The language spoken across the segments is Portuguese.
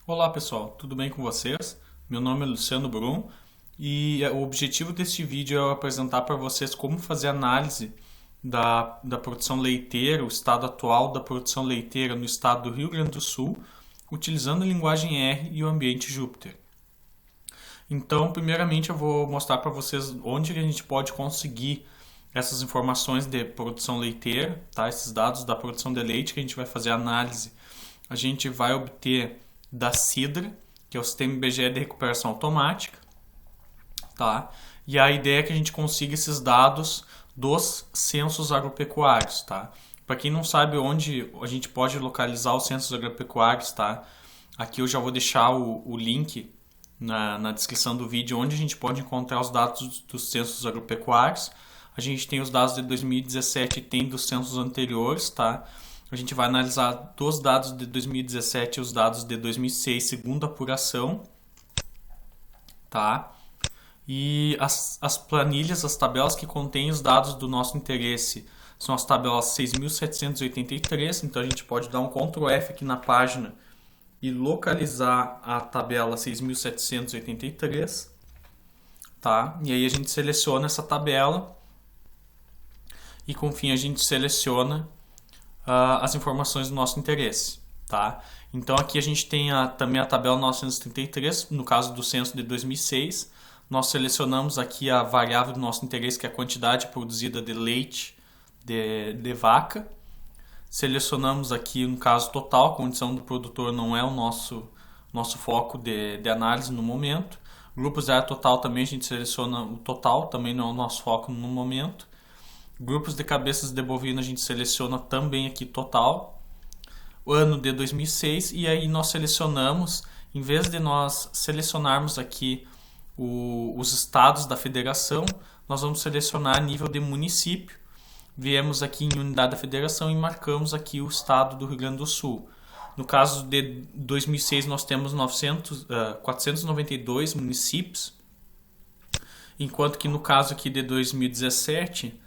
Olá pessoal, tudo bem com vocês? Meu nome é Luciano Brum e o objetivo deste vídeo é eu apresentar para vocês como fazer análise da produção leiteira, o estado atual da produção leiteira no estado do Rio Grande do Sul, utilizando a linguagem R e o ambiente Jupyter. Então, primeiramente eu vou mostrar para vocês onde a gente pode conseguir essas informações de produção leiteira, tá? Esses dados da produção de leite que a gente vai fazer análise. A gente vai obter da Sidra, que é o Sistema IBGE de Recuperação Automática, tá? E a ideia é que a gente consiga esses dados dos censos agropecuários, tá? Para quem não sabe onde a gente pode localizar os censos agropecuários, tá? Aqui eu já vou deixar o link na descrição do vídeo onde a gente pode encontrar os dados dos censos agropecuários. A gente tem os dados de 2017 e tem dos censos anteriores, tá? A gente vai analisar dos dados de 2017 e os dados de 2006, segundo a apuração, tá? E as planilhas, as tabelas que contêm os dados do nosso interesse são as tabelas 6.783, então a gente pode dar um Ctrl F aqui na página e localizar a tabela 6.783, tá? E aí a gente seleciona essa tabela e com fim a gente seleciona as informações do nosso interesse, tá? Então aqui a gente tem também a tabela 933, no caso do censo de 2006. Nós selecionamos aqui a variável do nosso interesse, que é a quantidade produzida de leite de vaca. Selecionamos aqui, no caso, total, a condição do produtor não é o nosso foco de análise no momento. Grupo zero total também a gente seleciona o total, também não é o nosso foco no momento. Grupos de cabeças de bovino a gente seleciona também aqui total. O ano de 2006 e aí nós selecionamos, em vez de nós selecionarmos aqui os estados da federação, nós vamos selecionar a nível de município. Viemos aqui em unidade da federação e marcamos aqui o estado do Rio Grande do Sul. No caso de 2006 nós temos 492 municípios, enquanto que no caso aqui de 2017,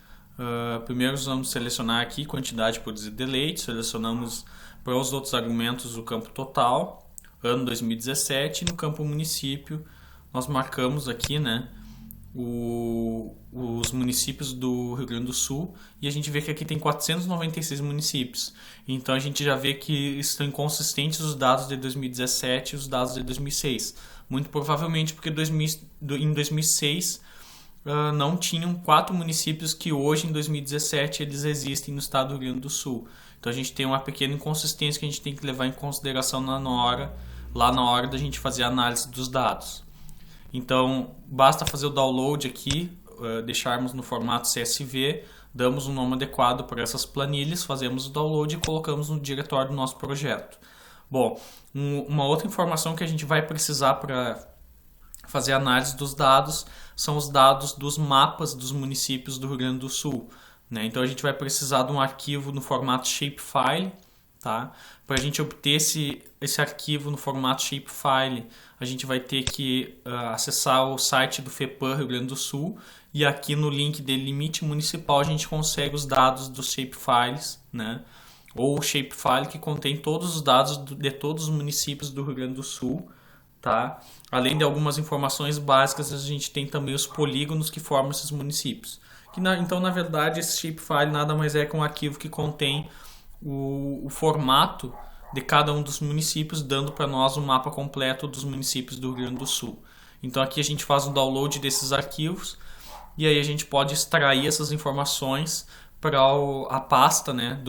primeiro vamos selecionar aqui quantidade produzida de leite, selecionamos para os outros argumentos o campo total, ano 2017, e no campo município nós marcamos aqui, né, os municípios do Rio Grande do Sul, e a gente vê que aqui tem 496 municípios. Então a gente já vê que estão inconsistentes os dados de 2017 e os dados de 2006. Muito provavelmente porque em 2006 não tinham 4 municípios que hoje em 2017 eles existem no estado do Rio Grande do Sul. Então a gente tem uma pequena inconsistência que a gente tem que levar em consideração lá na hora da gente fazer a análise dos dados. Então, basta fazer o download aqui, deixarmos no formato CSV, damos um nome adequado para essas planilhas, fazemos o download e colocamos no diretório do nosso projeto. Bom, uma outra informação que a gente vai precisar para fazer a análise dos dados são os dados dos mapas dos municípios do Rio Grande do Sul, né? Então, a gente vai precisar de um arquivo no formato shapefile, tá? Para a gente obter esse arquivo no formato shapefile, a gente vai ter que acessar o site do FEPAM Rio Grande do Sul, e aqui no link de limite municipal a gente consegue os dados dos shapefiles, né? Ou o shapefile que contém todos os dados de todos os municípios do Rio Grande do Sul, tá? Além de algumas informações básicas, a gente tem também os polígonos que formam esses municípios. Então, na verdade, esse shapefile nada mais é que um arquivo que contém o formato de cada um dos municípios, dando para nós o mapa completo dos municípios do Rio Grande do Sul. Então aqui a gente faz um download desses arquivos e aí a gente pode extrair essas informações para a pasta, né,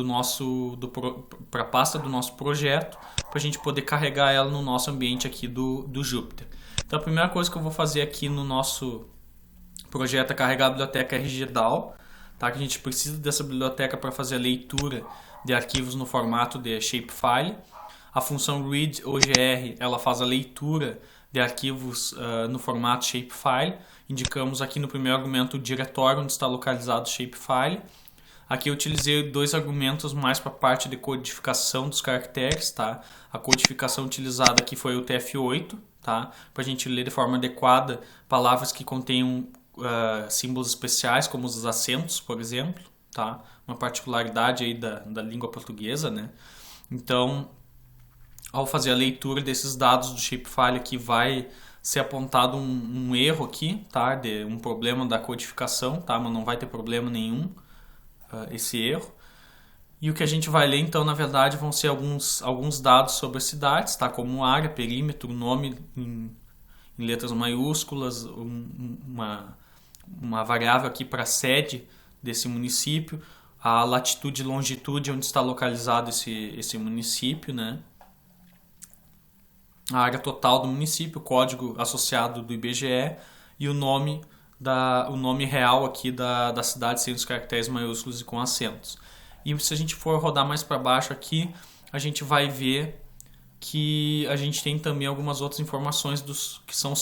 para a pasta do nosso projeto, para a gente poder carregar ela no nosso ambiente aqui do Jupyter. Então a primeira coisa que eu vou fazer aqui no nosso projeto é carregar a biblioteca RGDAO, tá? Que a gente precisa dessa biblioteca para fazer a leitura de arquivos no formato de shapefile. A função read_ogr ela faz a leitura de arquivos no formato shapefile. Indicamos aqui no primeiro argumento o diretório onde está localizado o shapefile. Aqui eu utilizei 2 argumentos mais para a parte de codificação dos caracteres, tá? A codificação utilizada aqui foi o TF8, tá? Para a gente ler de forma adequada palavras que contenham símbolos especiais, como os acentos, por exemplo, tá? Uma particularidade aí da língua portuguesa, né? Então, ao fazer a leitura desses dados do shapefile aqui, vai ser apontado um erro aqui, tá? De um problema da codificação, tá? Mas não vai ter problema nenhum esse erro. E o que a gente vai ler, então, na verdade, vão ser alguns dados sobre as cidades, tá? Como área, perímetro, nome em letras maiúsculas, uma variável aqui para a sede desse município, a latitude e longitude onde está localizado esse município, né? A área total do município, o código associado do IBGE e o nome real aqui da cidade, sem os caracteres maiúsculos e com acentos. E se a gente for rodar mais para baixo aqui, a gente vai ver que a gente tem também algumas outras informações que são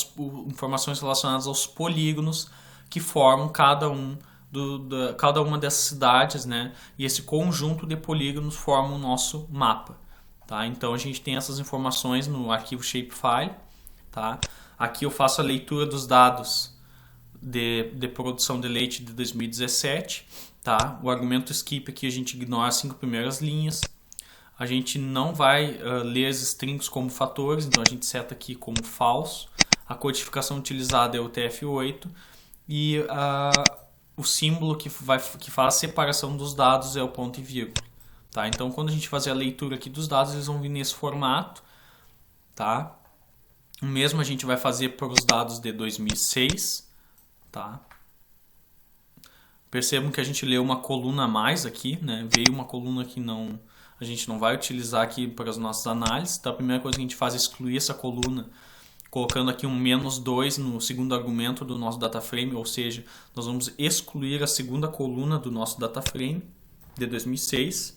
informações relacionadas aos polígonos que formam cada uma dessas cidades, né? E esse conjunto de polígonos forma o nosso mapa. Tá? Então a gente tem essas informações no arquivo shapefile. Tá? Aqui eu faço a leitura dos dados de produção de leite de 2017. Tá? O argumento skip aqui a gente ignora as 5 primeiras linhas. A gente não vai ler as strings como fatores, então a gente seta aqui como falso. A codificação utilizada é o TF8 e o símbolo que faz a separação dos dados é o ponto e vírgula. Tá? Então, quando a gente fazer a leitura aqui dos dados, eles vão vir nesse formato. Tá? O mesmo a gente vai fazer para os dados de 2006. Tá? Percebam que a gente leu uma coluna a mais aqui, né? Veio uma coluna que a gente não vai utilizar aqui para as nossas análises. Então, a primeira coisa que a gente faz é excluir essa coluna, colocando aqui um -2 no segundo argumento do nosso data frame, ou seja, nós vamos excluir a segunda coluna do nosso data frame de 2006.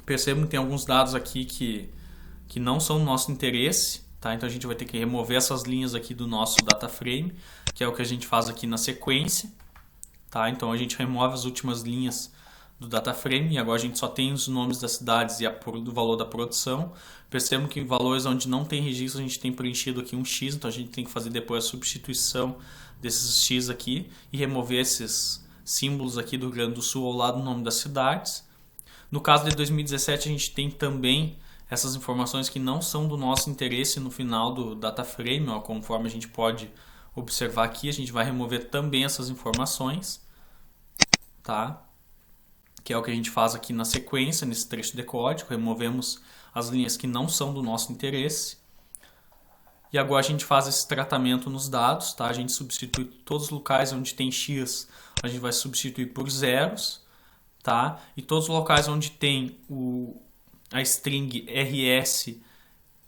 Percebam que tem alguns dados aqui que não são do nosso interesse, tá? Então a gente vai ter que remover essas linhas aqui do nosso data frame, que é o que a gente faz aqui na sequência, tá? Então a gente remove as últimas linhas do data frame e agora a gente só tem os nomes das cidades e o valor da produção. Percebam que em valores onde não tem registro a gente tem preenchido aqui um X, então a gente tem que fazer depois a substituição desses X aqui e remover esses símbolos aqui do Rio Grande do Sul ao lado do nome das cidades. No caso de 2017 a gente tem também essas informações que não são do nosso interesse no final do data frame, ó, conforme a gente pode observar aqui, a gente vai remover também essas informações, tá? Que é o que a gente faz aqui na sequência, nesse trecho de código, removemos as linhas que não são do nosso interesse. E agora a gente faz esse tratamento nos dados, tá? A gente substitui todos os locais onde tem X, a gente vai substituir por zeros, tá? E todos os locais onde tem a string rs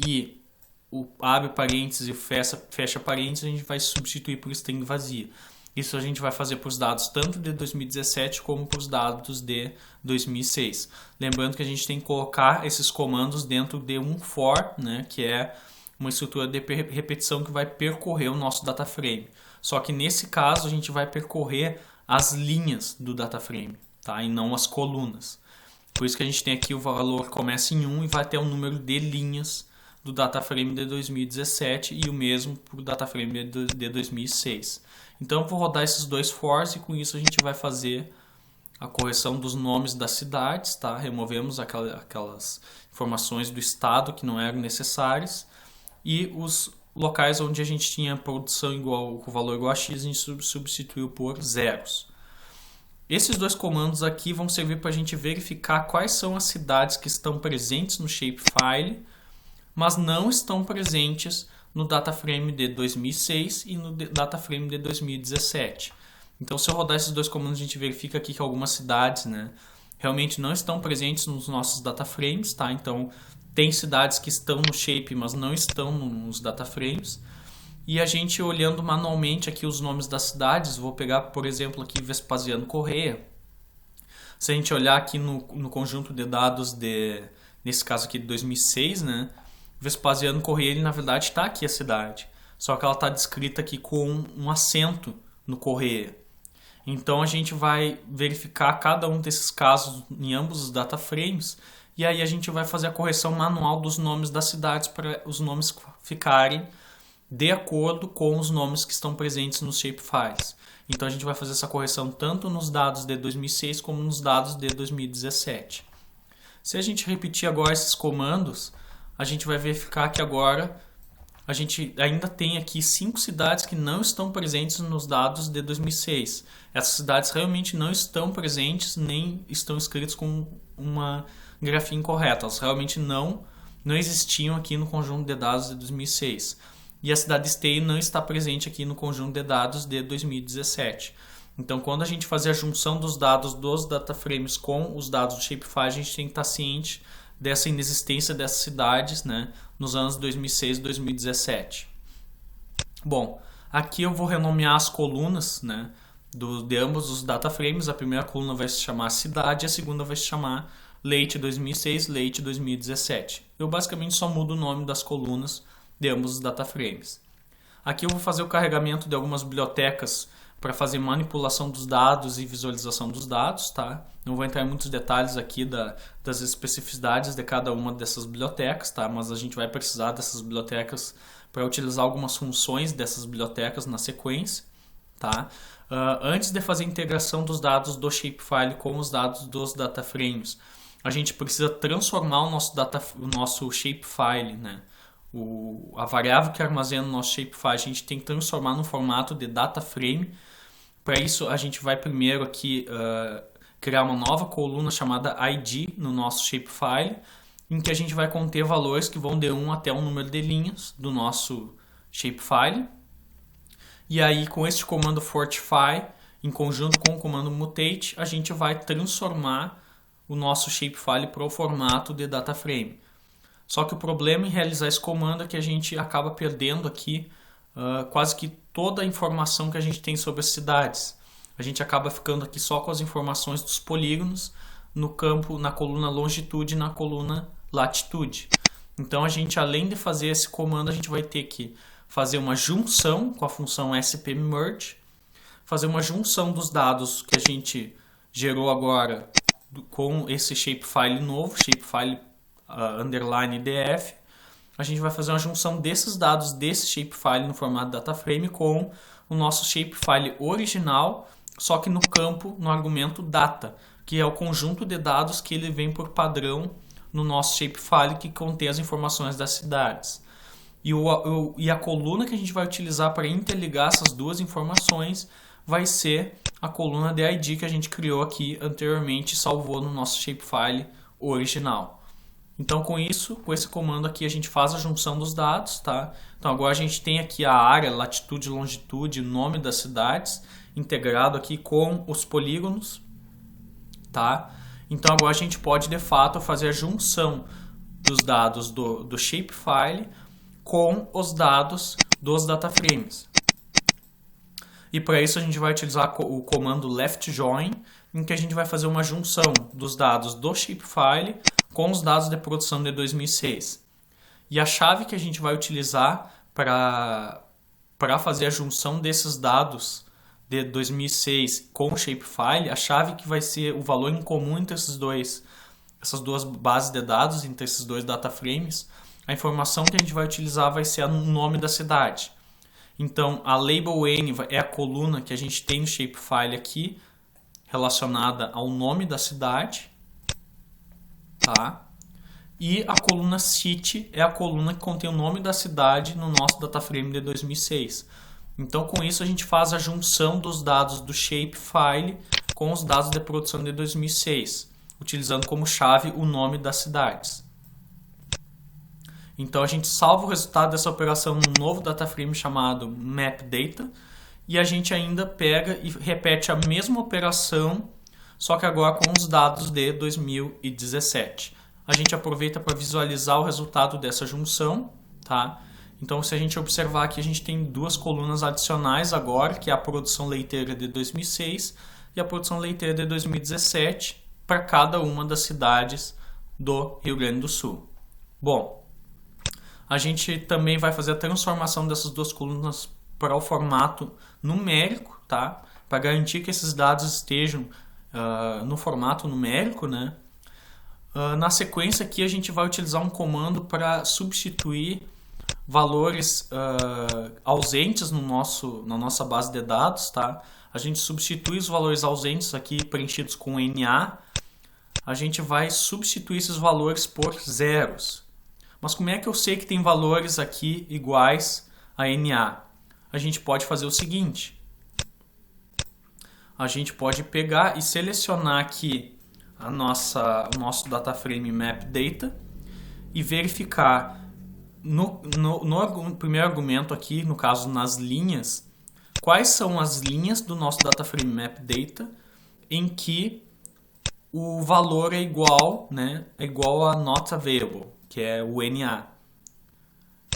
e o abre parênteses e fecha parênteses, a gente vai substituir por string vazia. Isso a gente vai fazer para os dados tanto de 2017 como para os dados de 2006. Lembrando que a gente tem que colocar esses comandos dentro de um for, né, que é uma estrutura de repetição que vai percorrer o nosso data frame. Só que nesse caso a gente vai percorrer as linhas do data frame, tá? E não as colunas. Por isso que a gente tem aqui o valor começa em 1 e vai até o número de linhas do data frame de 2017 e o mesmo para o data frame de 2006. Então eu vou rodar esses dois fors e com isso a gente vai fazer a correção dos nomes das cidades, tá? Removemos aquelas informações do estado que não eram necessárias e os locais onde a gente tinha produção igual, com valor igual a x, a gente substituiu por zeros. Esses dois comandos aqui vão servir para a gente verificar quais são as cidades que estão presentes no shapefile, mas não estão presentes no data frame de 2006 e no data frame de 2017. Então, se eu rodar esses dois comandos, a gente verifica aqui que algumas cidades, né, realmente não estão presentes nos nossos data frames, tá? Então, tem cidades que estão no shape, mas não estão nos data frames. E a gente olhando manualmente aqui os nomes das cidades, vou pegar, por exemplo, aqui Vespasiano Correia. Se a gente olhar aqui no conjunto de dados nesse caso aqui de 2006, né, Vespasiano Correia, ele na verdade está aqui a cidade, só que ela está descrita aqui com um acento no Correia. Então a gente vai verificar cada um desses casos em ambos os data frames e aí a gente vai fazer a correção manual dos nomes das cidades para os nomes ficarem de acordo com os nomes que estão presentes nos shapefiles. Então a gente vai fazer essa correção tanto nos dados de 2006 como nos dados de 2017. Se a gente repetir agora esses comandos, a gente vai verificar que agora a gente ainda tem aqui 5 cidades que não estão presentes nos dados de 2006. Essas cidades realmente não estão presentes, nem estão escritas com uma grafia incorreta. Elas realmente não existiam aqui no conjunto de dados de 2006. E a cidade Esteio não está presente aqui no conjunto de dados de 2017. Então, quando a gente fazer a junção dos dados dos dataframes com os dados do Shapefile, a gente tem que estar ciente dessa inexistência dessas cidades, né, nos anos 2006 e 2017. Bom, aqui eu vou renomear as colunas, né, de ambos os dataframes. A primeira coluna vai se chamar cidade, a segunda vai se chamar Leite 2006, Leite 2017. Eu basicamente só mudo o nome das colunas de ambos os dataframes. Aqui eu vou fazer o carregamento de algumas bibliotecas para fazer manipulação dos dados e visualização dos dados, tá? Não vou entrar em muitos detalhes aqui das especificidades de cada uma dessas bibliotecas, tá? Mas a gente vai precisar dessas bibliotecas para utilizar algumas funções dessas bibliotecas na sequência, tá? Antes de fazer a integração dos dados do Shapefile com os dados dos dataframes, a gente precisa transformar o nosso Shapefile, né? A variável que armazena o nosso Shapefile, a gente tem que transformar no formato de dataframe. Para isso, a gente vai primeiro aqui criar uma nova coluna chamada ID no nosso Shapefile, em que a gente vai conter valores que vão de 1 até o número de linhas do nosso Shapefile. E aí, com este comando fortify, em conjunto com o comando mutate, a gente vai transformar o nosso Shapefile para o formato de dataframe. Só que o problema em realizar esse comando é que a gente acaba perdendo aqui quase que toda a informação que a gente tem sobre as cidades. A gente acaba ficando aqui só com as informações dos polígonos no campo, na coluna longitude e na coluna latitude. Então a gente, além de fazer esse comando, a gente vai ter que fazer uma junção com a função spmerge, fazer uma junção dos dados que a gente gerou agora com esse shapefile novo, shapefile underline df. A gente vai fazer uma junção desses dados desse shapefile no formato dataframe com o nosso shapefile original, só que no campo, no argumento data, que é o conjunto de dados que ele vem por padrão no nosso shapefile, que contém as informações das cidades. E a coluna que a gente vai utilizar para interligar essas duas informações vai ser a coluna de ID que a gente criou aqui anteriormente e salvou no nosso shapefile original. Então, com esse comando aqui, a gente faz a junção dos dados, tá? Então, agora a gente tem aqui a área, latitude, longitude, nome das cidades, integrado aqui com os polígonos, tá? Então, agora a gente pode, de fato, fazer a junção dos dados do shapefile com os dados dos dataframes. E para isso a gente vai utilizar o comando leftJoin, em que a gente vai fazer uma junção dos dados do shapefile com os dados de produção de 2006. E a chave que a gente vai utilizar para fazer a junção desses dados de 2006 com o shapefile, a chave que vai ser o valor em comum entre essas duas bases de dados, entre esses dois dataframes, a informação que a gente vai utilizar vai ser o nome da cidade. Então, a label N é a coluna que a gente tem no shapefile aqui, relacionada ao nome da cidade, tá? E a coluna city é a coluna que contém o nome da cidade no nosso dataframe de 2006. Então, com isso, a gente faz a junção dos dados do shapefile com os dados de produção de 2006, utilizando como chave o nome das cidades. Então, a gente salva o resultado dessa operação num novo dataframe chamado mapData, e a gente ainda pega e repete a mesma operação, só que agora com os dados de 2017. A gente aproveita para visualizar o resultado dessa junção, tá? Então, se a gente observar aqui, a gente tem duas colunas adicionais agora, que é a produção leiteira de 2006 e a produção leiteira de 2017, para cada uma das cidades do Rio Grande do Sul. Bom, a gente também vai fazer a transformação dessas duas colunas para o formato numérico, tá? Para garantir que esses dados estejam no formato numérico, né? Na sequência aqui a gente vai utilizar um comando para substituir valores ausentes na nossa base de dados, tá? A gente substitui os valores ausentes aqui preenchidos com NA, a gente vai substituir esses valores por zeros. Mas como é que eu sei que tem valores aqui iguais a NA? A gente pode fazer o seguinte. A gente pode pegar e selecionar aqui o nosso data frame map data e verificar no primeiro argumento aqui, no caso nas linhas, quais são as linhas do nosso data frame map data em que o valor é igual, né, é igual a not available, que é o NA.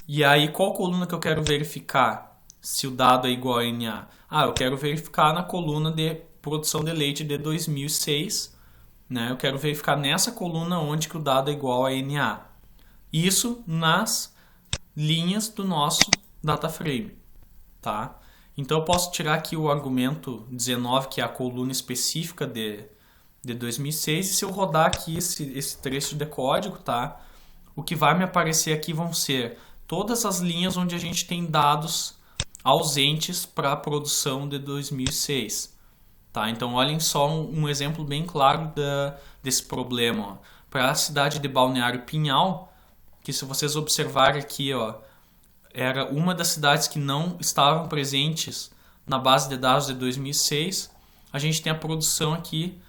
E aí qual coluna que eu quero verificar se o dado é igual a NA? Eu quero verificar na coluna de produção de leite de 2006, né? Eu quero verificar nessa coluna onde que o dado é igual a NA. Isso nas linhas do nosso data frame, tá? Então eu posso tirar aqui o argumento 19, que é a coluna específica de 2006, e se eu rodar aqui esse trecho de código, tá? O que vai me aparecer aqui vão ser todas as linhas onde a gente tem dados ausentes para a produção de 2006. Tá? Então olhem só um exemplo bem claro desse problema. Para a cidade de Balneário Pinhal, que se vocês observarem aqui, ó, era uma das cidades que não estavam presentes na base de dados de 2006, a gente tem a produção aqui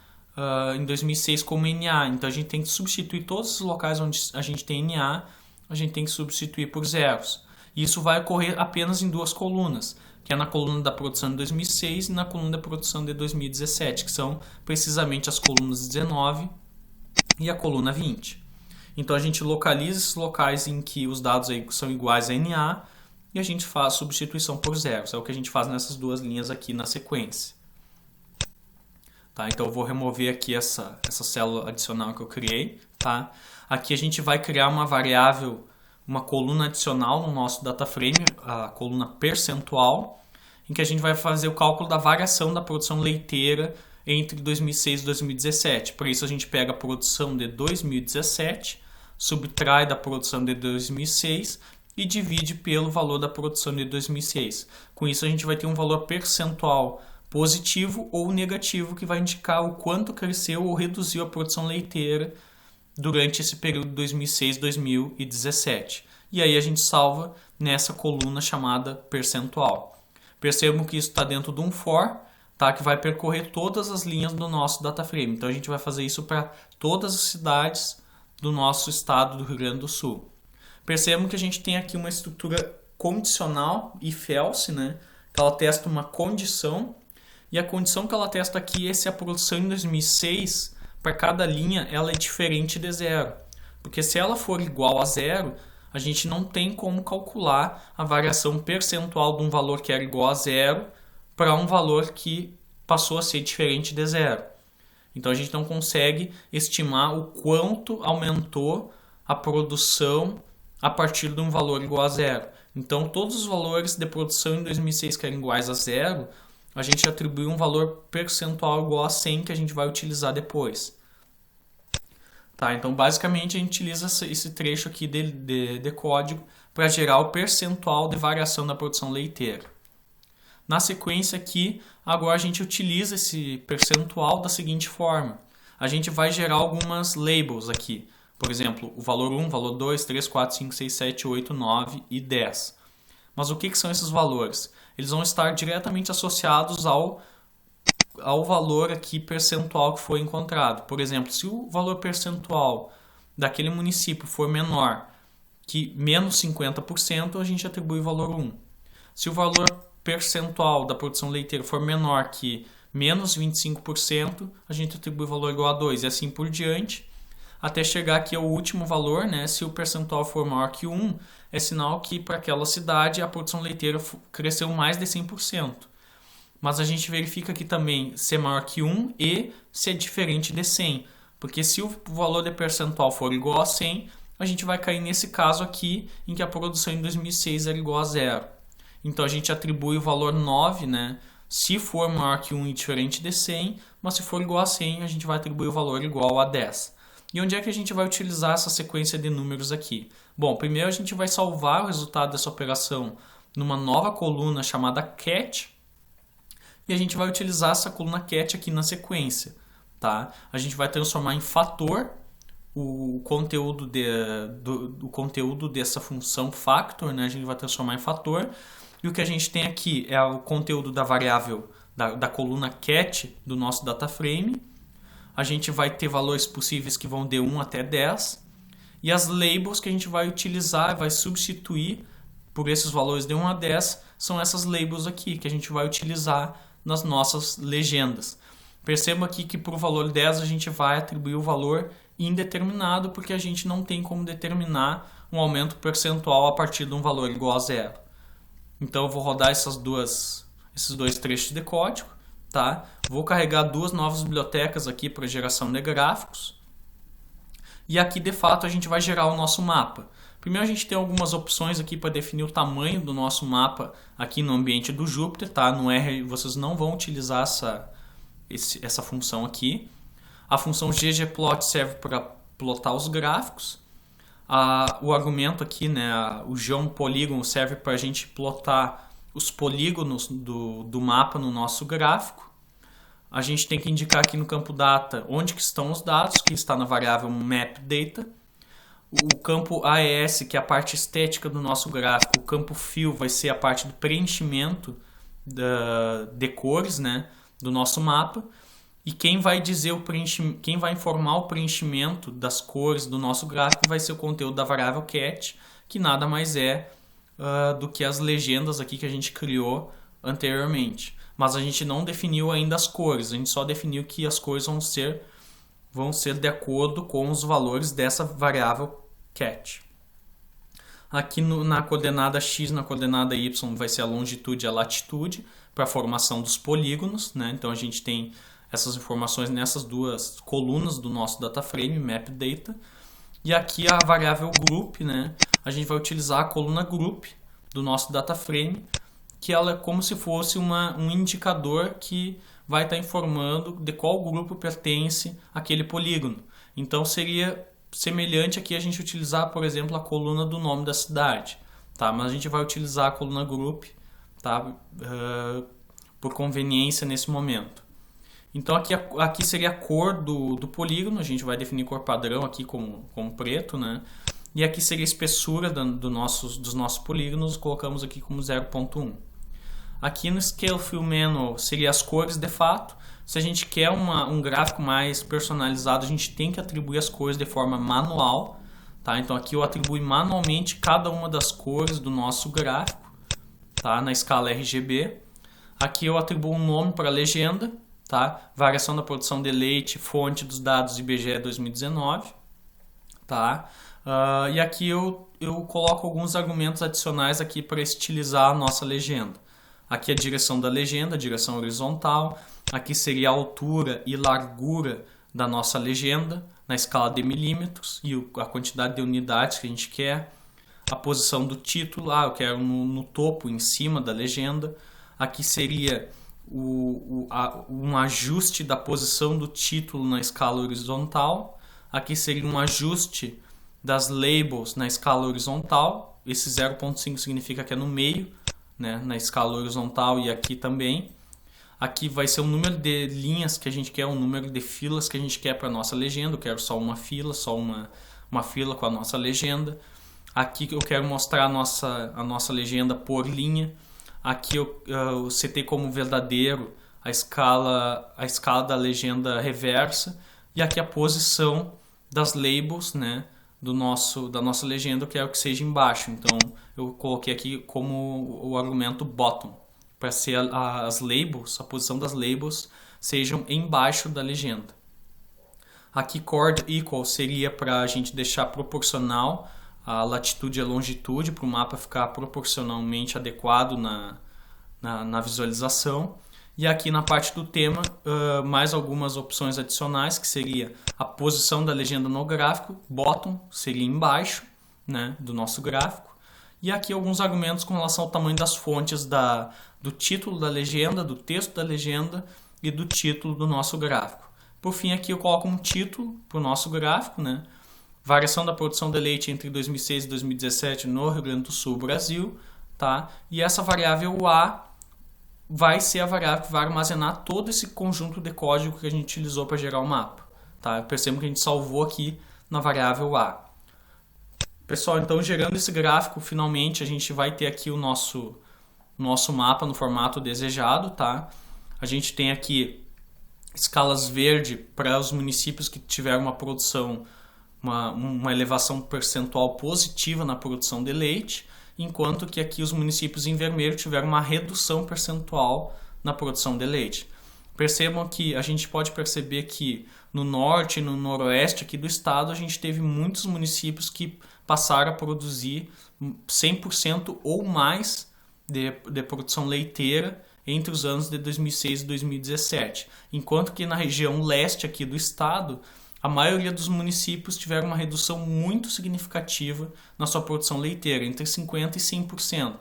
em 2006 como NA. Então a gente tem que substituir todos os locais onde a gente tem NA, a gente tem que substituir por zeros. E isso vai ocorrer apenas em duas colunas, que é na coluna da produção de 2006 e na coluna da produção de 2017, que são precisamente as colunas 19 e a coluna 20. Então a gente localiza esses locais em que os dados aí são iguais a NA e a gente faz substituição por zeros. É o que a gente faz nessas duas linhas aqui na sequência. Tá, então eu vou remover aqui essa célula adicional que eu criei. Tá? Aqui a gente vai criar uma variável, uma coluna adicional no nosso data frame, a coluna percentual, em que a gente vai fazer o cálculo da variação da produção leiteira entre 2006 e 2017. Por isso a gente pega a produção de 2017, subtrai da produção de 2006 e divide pelo valor da produção de 2006. Com isso a gente vai ter um valor percentual positivo ou negativo, que vai indicar o quanto cresceu ou reduziu a produção leiteira durante esse período de 2006-2017. E aí a gente salva nessa coluna chamada percentual. Percebam que isso está dentro de um for, tá? Que vai percorrer todas as linhas do nosso data frame. Então a gente vai fazer isso para todas as cidades do nosso estado do Rio Grande do Sul. Percebam que a gente tem aqui uma estrutura condicional, if else, né? Que ela testa uma condição, e a condição que ela testa aqui é se a produção em 2006, para cada linha, ela é diferente de zero. Porque se ela for igual a zero, a gente não tem como calcular a variação percentual de um valor que era igual a zero para um valor que passou a ser diferente de zero. Então a gente não consegue estimar o quanto aumentou a produção a partir de um valor igual a zero. Então todos os valores de produção em 2006 que eram iguais a zero, a gente atribui um valor percentual igual a 100 que a gente vai utilizar depois. Tá, então basicamente a gente utiliza esse trecho aqui de código para gerar o percentual de variação da produção leiteira. Na sequência aqui, agora a gente utiliza esse percentual da seguinte forma. A gente vai gerar algumas labels aqui. Por exemplo, o valor 1, valor 2, 3, 4, 5, 6, 7, 8, 9 e 10. Mas o que são esses valores? Eles vão estar diretamente associados ao valor aqui percentual que foi encontrado. Por exemplo, se o valor percentual daquele município for menor que menos 50%, a gente atribui o valor 1. Se o valor percentual da produção leiteira for menor que menos 25%, a gente atribui o valor igual a 2 e assim por diante, até chegar aqui ao último valor, né? Se o percentual for maior que 1, é sinal que para aquela cidade a produção leiteira cresceu mais de 100%. Mas a gente verifica aqui também se é maior que 1 e se é diferente de 100. Porque se o valor de percentual for igual a 100, a gente vai cair nesse caso aqui, em que a produção em 2006 era igual a 0. Então a gente atribui o valor 9, né? Se for maior que 1 e diferente de 100, mas se for igual a 100, a gente vai atribuir o valor igual a 10. E onde é que a gente vai utilizar essa sequência de números aqui? Bom, primeiro a gente vai salvar o resultado dessa operação numa nova coluna chamada cat, e a gente vai utilizar essa coluna cat aqui na sequência. Tá? A gente vai transformar em fator o conteúdo, o conteúdo dessa função factor, né? A gente vai transformar em fator. E o que a gente tem aqui é o conteúdo da variável, da coluna cat do nosso data frame. A gente vai ter valores possíveis que vão de 1 até 10. E as labels que a gente vai utilizar, vai substituir por esses valores de 1 a 10, são essas labels aqui que a gente vai utilizar nas nossas legendas. Perceba aqui que para o valor 10 a gente vai atribuir o valor indeterminado, porque a gente não tem como determinar um aumento percentual a partir de um valor igual a 0. Então eu vou rodar esses dois trechos de código, tá? Vou carregar duas novas bibliotecas aqui para geração de gráficos. E aqui de fato a gente vai gerar o nosso mapa. Primeiro a gente tem algumas opções aqui para definir o tamanho do nosso mapa aqui no ambiente do Jupyter, tá? No R vocês não vão utilizar essa função aqui. A função ggplot serve para plotar os gráficos. O argumento aqui, né, o geoPolygon, serve para a gente plotar os polígonos do mapa no nosso gráfico. A gente tem que indicar aqui no campo data onde que estão os dados, que está na variável mapData. O campo AES, que é a parte estética do nosso gráfico, o campo Fill vai ser a parte do preenchimento de cores, né, do nosso mapa. E quem vai dizer quem vai informar o preenchimento das cores do nosso gráfico vai ser o conteúdo da variável cat, que nada mais é do que as legendas aqui que a gente criou anteriormente. Mas a gente não definiu ainda as cores, a gente só definiu que as cores vão ser de acordo com os valores dessa variável cat. Aqui na coordenada x, na coordenada y, vai ser a longitude e a latitude para a formação dos polígonos, né? Então a gente tem essas informações nessas duas colunas do nosso data frame, mapData. E aqui a variável group, né? A gente vai utilizar a coluna group do nosso data frame, que ela é como se fosse um indicador que vai estar informando de qual grupo pertence aquele polígono. Então seria semelhante aqui a gente utilizar, por exemplo, a coluna do nome da cidade, tá? Mas a gente vai utilizar a coluna group, tá? Por conveniência nesse momento. Então aqui seria a cor do polígono, a gente vai definir cor padrão aqui como preto, né? E aqui seria a espessura dos nossos polígonos, colocamos aqui como 0.1. Aqui no Scale Fill Manual seria as cores de fato. Se a gente quer um gráfico mais personalizado, a gente tem que atribuir as cores de forma manual, tá? Então aqui eu atribuo manualmente cada uma das cores do nosso gráfico, tá? Na escala RGB. Aqui eu atribuo um nome para a legenda, tá? Variação da produção de leite, fonte dos dados IBGE 2019, tá? E aqui eu coloco alguns argumentos adicionais aqui para estilizar a nossa legenda. Aqui a direção da legenda, a direção horizontal. Aqui seria a altura e largura da nossa legenda na escala de milímetros e a quantidade de unidades que a gente quer. A posição do título, eu quero no topo, em cima da legenda. Aqui seria um ajuste da posição do título na escala horizontal. Aqui seria um ajuste das labels na escala horizontal. Esse 0.5 significa que é no meio, né, na escala horizontal, e aqui também. Aqui vai ser o número de linhas que a gente quer, o número de filas que a gente quer para a nossa legenda. Eu quero só uma fila, uma fila com a nossa legenda. Aqui eu quero mostrar a nossa legenda por linha. Aqui eu setei como verdadeiro a escala da legenda reversa. E aqui a posição das labels, né, da nossa legenda, eu quero que seja embaixo. Então eu coloquei aqui como o argumento bottom, para ser as labels, a posição das labels sejam embaixo da legenda. Aqui chord equal seria para a gente deixar proporcional a latitude e a longitude, para o mapa ficar proporcionalmente adequado na visualização. E aqui na parte do tema, mais algumas opções adicionais, que seria a posição da legenda no gráfico, bottom seria embaixo, né, do nosso gráfico. E aqui alguns argumentos com relação ao tamanho das fontes do título da legenda, do texto da legenda e do título do nosso gráfico. Por fim, aqui eu coloco um título para o nosso gráfico, né? Variação da produção de leite entre 2006 e 2017 no Rio Grande do Sul, Brasil, tá? E essa variável A vai ser a variável que vai armazenar todo esse conjunto de código que a gente utilizou para gerar o mapa, tá? Percebam que a gente salvou aqui na variável A. Pessoal, então gerando esse gráfico, finalmente a gente vai ter aqui o nosso mapa no formato desejado, tá? A gente tem aqui escalas verde para os municípios que tiveram uma produção, uma elevação percentual positiva na produção de leite, enquanto que aqui os municípios em vermelho tiveram uma redução percentual na produção de leite. Percebam que a gente pode perceber que no norte e no noroeste aqui do estado a gente teve muitos municípios que passaram a produzir 100% ou mais de produção leiteira entre os anos de 2006 e 2017, enquanto que na região leste aqui do estado a maioria dos municípios tiveram uma redução muito significativa na sua produção leiteira, entre 50% e 100%.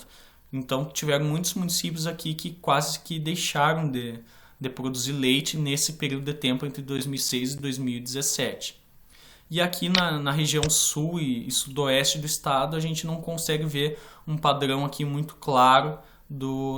Então tiveram muitos municípios aqui que quase que deixaram de produzir leite nesse período de tempo entre 2006 e 2017. E aqui na região sul e sudoeste do estado a gente não consegue ver um padrão aqui muito claro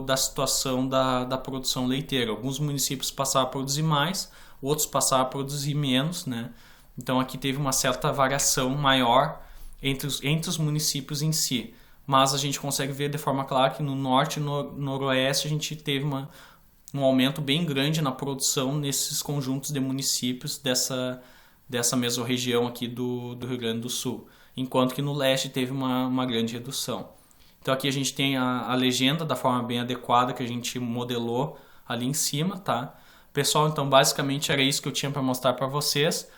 da situação da produção leiteira. Alguns municípios passaram a produzir mais, outros passaram a produzir menos, né? Então aqui teve uma certa variação maior entre os municípios em si. Mas a gente consegue ver de forma clara que no norte e no noroeste a gente teve um aumento bem grande na produção nesses conjuntos de municípios dessa mesma região aqui do Rio Grande do Sul, enquanto que no leste teve uma grande redução. Então aqui a gente tem a legenda da forma bem adequada que a gente modelou ali em cima, tá? Pessoal, então basicamente era isso que eu tinha para mostrar para vocês.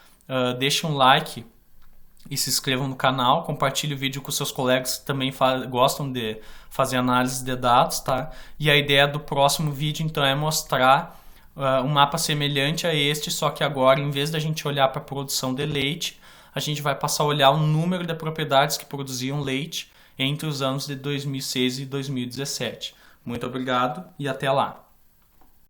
Deixem um like e se inscrevam no canal, compartilhe o vídeo com seus colegas que também gostam de fazer análise de dados, tá? E a ideia do próximo vídeo então é mostrar um mapa semelhante a este, só que agora em vez da gente olhar para a produção de leite, a gente vai passar a olhar o número de propriedades que produziam leite entre os anos de 2006 e 2017. Muito obrigado e até lá!